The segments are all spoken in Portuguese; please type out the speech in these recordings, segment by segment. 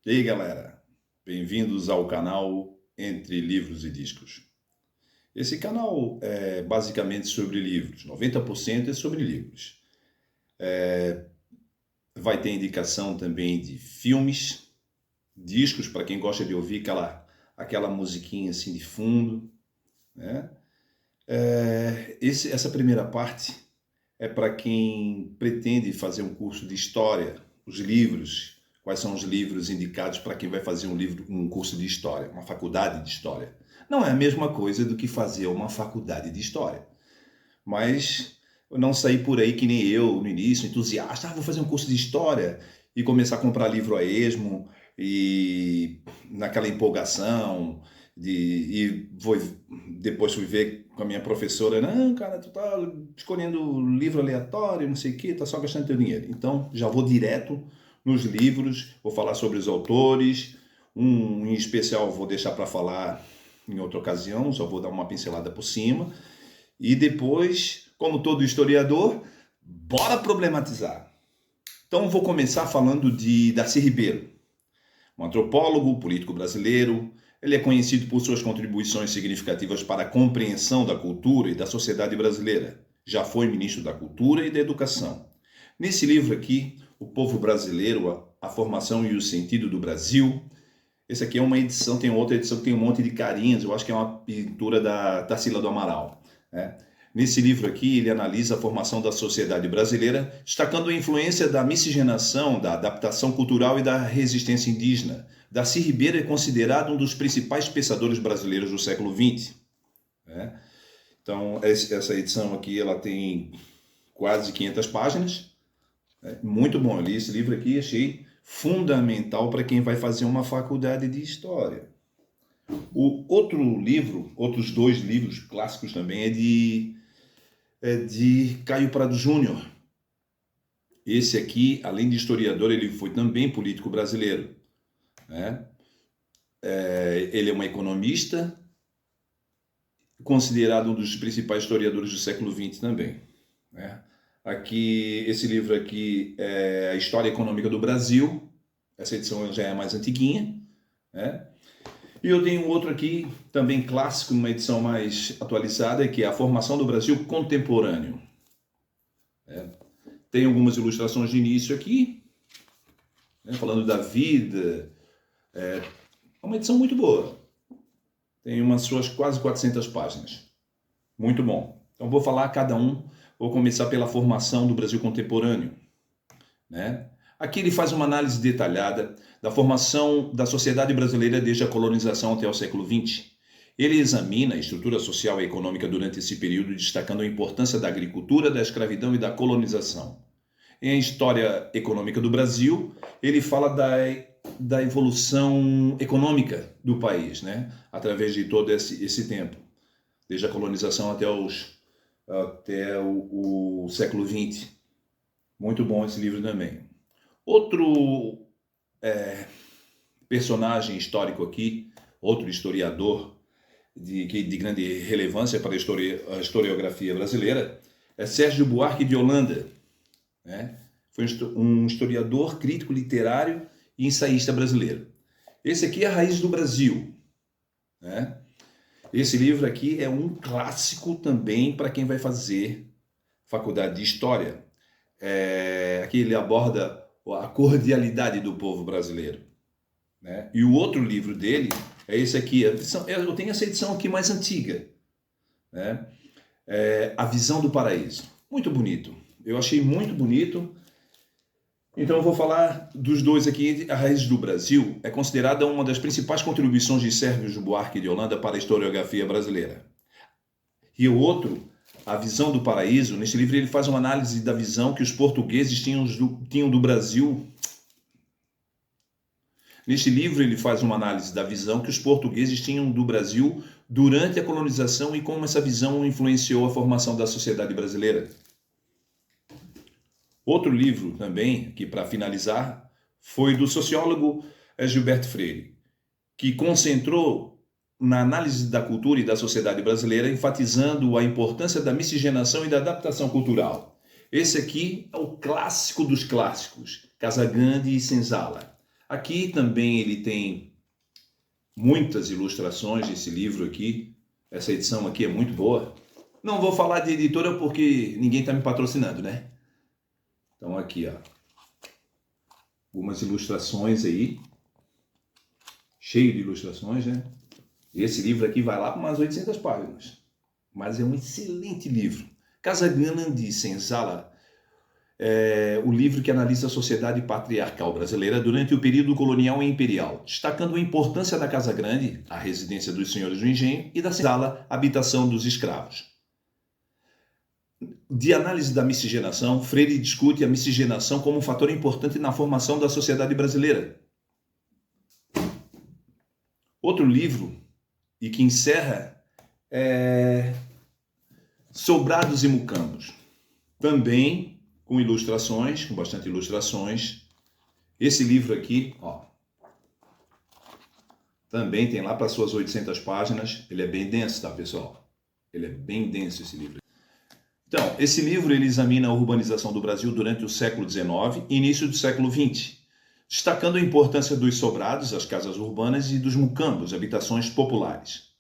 E aí, galera? Bem-vindos ao canal Entre Livros e Discos. Esse canal é basicamente sobre livros, 90% é sobre livros. Vai ter indicação também de filmes, discos, para quem gosta de ouvir aquela musiquinha assim de fundo, né? Essa primeira parte é para quem pretende fazer um curso de história, os livros, quais são os livros indicados para quem vai fazer um curso de história, uma faculdade de história. Não é a mesma coisa do que fazer uma faculdade de história, mas não sair por aí que nem eu, no início, entusiasta, vou fazer um curso de história e começar a comprar livro a esmo e naquela empolgação depois fui ver com a minha professora, não, cara, tu tá escolhendo livro aleatório, não sei o que, tá só gastando teu dinheiro. Então, já vou direto nos livros, vou falar sobre os autores, um em especial vou deixar para falar em outra ocasião, só vou dar uma pincelada por cima, e depois, como todo historiador, bora problematizar. Então, vou começar falando de Darcy Ribeiro, um antropólogo, político brasileiro. Ele é conhecido por suas contribuições significativas para a compreensão da cultura e da sociedade brasileira. Já foi ministro da Cultura e da Educação. Nesse livro aqui, O Povo Brasileiro, a Formação e o Sentido do Brasil, esse aqui é uma edição, tem outra edição que tem um monte de carinhas, eu acho que é uma pintura da Tarsila do Amaral, né? Nesse livro aqui, ele analisa a formação da sociedade brasileira, destacando a influência da miscigenação, da adaptação cultural e da resistência indígena. Darcy Ribeiro é considerado um dos principais pensadores brasileiros do século XX. Né? Então, essa edição aqui ela tem quase 500 páginas. Muito bom, eu li esse livro aqui e achei fundamental para quem vai fazer uma faculdade de História. Outros dois livros clássicos também é de Caio Prado Júnior. Esse aqui, além de historiador, ele foi também político brasileiro. Né? Ele é um economista, considerado um dos principais historiadores do século XX também. Né? Esse livro aqui é a História Econômica do Brasil. Essa edição já é mais antiguinha. Né? E eu tenho outro aqui, também clássico, numa edição mais atualizada, que é A Formação do Brasil Contemporâneo. Tem algumas ilustrações de início aqui, né, falando da vida. É uma edição muito boa. Tem umas suas quase 400 páginas. Muito bom. Então vou falar cada um. Vou começar pela Formação do Brasil Contemporâneo. Né? Aqui ele faz uma análise detalhada da formação da sociedade brasileira desde a colonização até o século XX. Ele examina a estrutura social e econômica durante esse período, destacando a importância da agricultura, da escravidão e da colonização. Em História Econômica do Brasil, ele fala da evolução econômica do país, né? Através de todo esse tempo, desde a colonização até o século XX. Muito bom esse livro também. Outro personagem histórico aqui, outro historiador de grande relevância para a historiografia brasileira, é Sérgio Buarque de Holanda. Né? Foi um historiador, crítico literário e ensaísta brasileiro. Esse aqui é A Raiz do Brasil. Né? Esse livro aqui é um clássico também para quem vai fazer faculdade de História. Aqui ele aborda a cordialidade do povo brasileiro. Né? E o outro livro dele é esse aqui. Eu tenho essa edição aqui mais antiga. Né? A Visão do Paraíso. Muito bonito. Eu achei muito bonito. Então eu vou falar dos dois aqui. A Raiz do Brasil é considerada uma das principais contribuições de Sérgio Buarque de Holanda para a historiografia brasileira. E o outro, A Visão do Paraíso, neste livro ele faz uma análise da visão que os portugueses tinham do Brasil. Neste livro ele faz uma análise da visão que os portugueses tinham do Brasil durante a colonização e como essa visão influenciou a formação da sociedade brasileira. Outro livro também, que para finalizar, foi do sociólogo Gilberto Freire, que concentrou na análise da cultura e da sociedade brasileira, enfatizando a importância da miscigenação e da adaptação cultural. Esse aqui é o clássico dos clássicos, Casagrande e Senzala. Aqui também ele tem muitas ilustrações, esse livro aqui. Essa edição aqui é muito boa. Não vou falar de editora porque ninguém está me patrocinando, né? Então aqui, ó, algumas ilustrações aí. Cheio de ilustrações, né? Esse livro aqui vai lá para umas 800 páginas. Mas é um excelente livro. Casa Grande Senzala é o livro que analisa a sociedade patriarcal brasileira durante o período colonial e imperial, destacando a importância da Casa Grande, a residência dos senhores do engenho, e da senzala, a habitação dos escravos. De análise da miscigenação, Freire discute a miscigenação como um fator importante na formação da sociedade brasileira. Outro livro, e que encerra, é Sobrados e Mucambos. Também com ilustrações, com bastante ilustrações. Esse livro aqui, ó, também tem lá para suas 800 páginas. Ele é bem denso, tá, pessoal? Ele é bem denso, esse livro. Então, esse livro ele examina a urbanização do Brasil durante o século XIX e início do século XX, destacando a importância dos sobrados, as casas urbanas, e dos mucambos, habitações populares.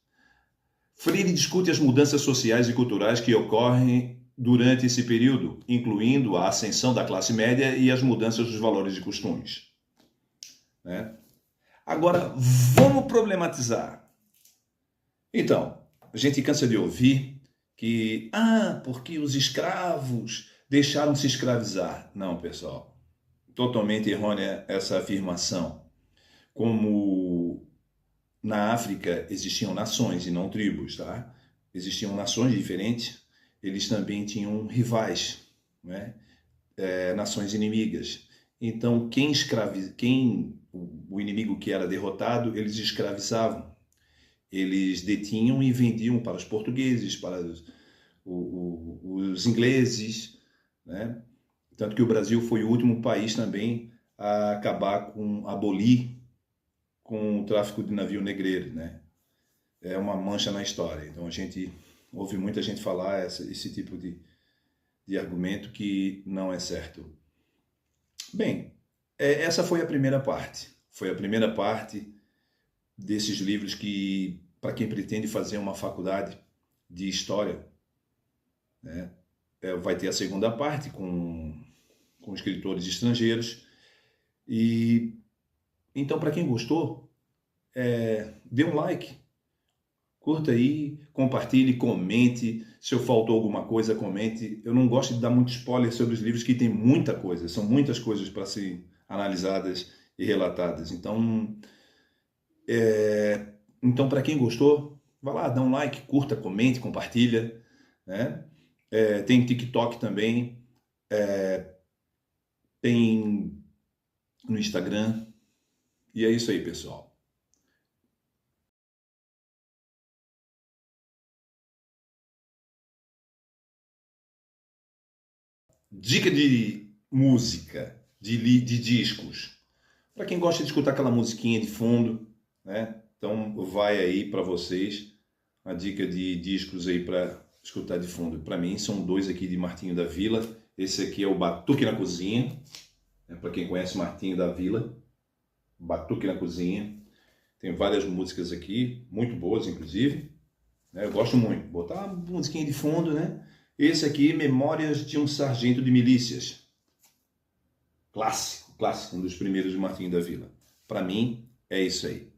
Freire discute as mudanças sociais e culturais que ocorrem durante esse período, incluindo a ascensão da classe média e as mudanças dos valores e costumes. Né? Agora, vamos problematizar. Então, a gente cansa de ouvir que, porque os escravos deixaram de se escravizar. Não, pessoal. Totalmente errônea essa afirmação. Como na África existiam nações e não tribos, tá? Existiam nações diferentes, eles também tinham rivais, né? Nações inimigas. Então, o inimigo que era derrotado, eles escravizavam. Eles detinham e vendiam para os portugueses, para os ingleses, né? Tanto que o Brasil foi o último país também a abolir com o tráfico de navio negreiro, né? É uma mancha na história. Então a gente ouve muita gente falar esse tipo de argumento que não é certo. Bem, essa foi a primeira parte. Foi a primeira parte desses livros que, para quem pretende fazer uma faculdade de história, né, vai ter a segunda parte com escritores estrangeiros. E então, para quem gostou, dê um like, curta aí, compartilhe, comente. Se eu faltou alguma coisa, comente. Eu não gosto de dar muito spoiler sobre os livros, que tem muita coisa, são muitas coisas para serem analisadas e relatadas. Então, para quem gostou, vá lá, dá um like, curta, comente, compartilha, né? Tem TikTok também, tem no Instagram. E é isso aí, pessoal. Dica de música, de discos. Para quem gosta de escutar aquela musiquinha de fundo, né? Então vai aí para vocês a dica de discos aí para escutar de fundo. Para mim são dois aqui de Martinho da Vila. Esse aqui é o Batuque na Cozinha, né? Para quem conhece Martinho da Vila, Batuque na Cozinha. Tem várias músicas aqui, muito boas inclusive, né? Eu gosto muito. Botar uma musiquinha de fundo, né? Esse aqui, Memórias de um Sargento de Milícias. Clássico, um dos primeiros de Martinho da Vila. Para mim, é isso aí.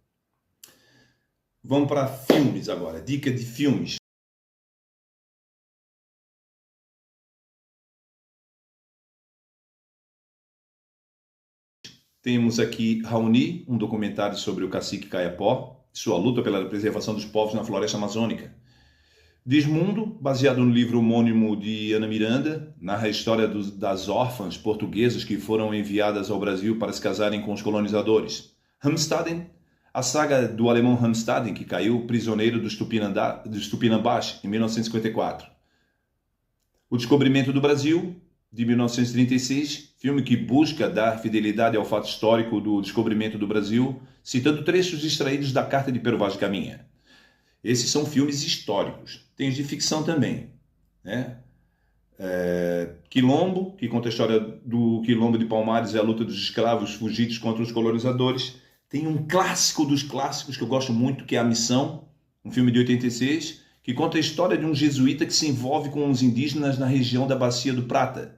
Vamos para filmes agora, dica de filmes. Temos aqui Raoni, um documentário sobre o cacique Kayapó, sua luta pela preservação dos povos na floresta amazônica. Desmundo, baseado no livro homônimo de Ana Miranda, narra a história das órfãs portuguesas que foram enviadas ao Brasil para se casarem com os colonizadores. Hamstaden, a saga do alemão Hamstaden, que caiu prisioneiro dos Tupinambás em 1954. O Descobrimento do Brasil, de 1936, filme que busca dar fidelidade ao fato histórico do descobrimento do Brasil, citando trechos extraídos da Carta de Pero Vaz de Caminha. Esses são filmes históricos. Tem os de ficção também, né? Quilombo, que conta a história do Quilombo de Palmares e a luta dos escravos fugidos contra os colonizadores. Tem um clássico dos clássicos que eu gosto muito, que é A Missão, um filme de 86, que conta a história de um jesuíta que se envolve com os indígenas na região da Bacia do Prata.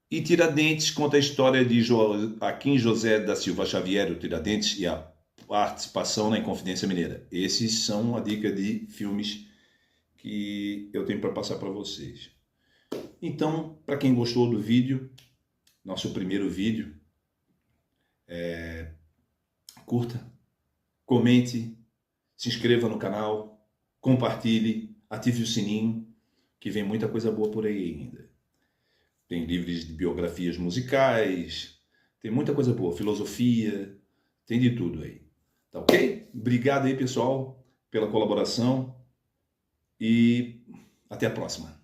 E Tiradentes conta a história de Joaquim José da Silva Xavier, o Tiradentes, e a participação na Inconfidência Mineira. Esses são a dica de filmes que eu tenho para passar para vocês. Então, para quem gostou do vídeo, nosso primeiro vídeo, curta, comente, se inscreva no canal, compartilhe, ative o sininho, que vem muita coisa boa por aí ainda. Tem livros de biografias musicais, tem muita coisa boa, filosofia, tem de tudo aí. Tá ok? Obrigado aí, pessoal, pela colaboração e até a próxima.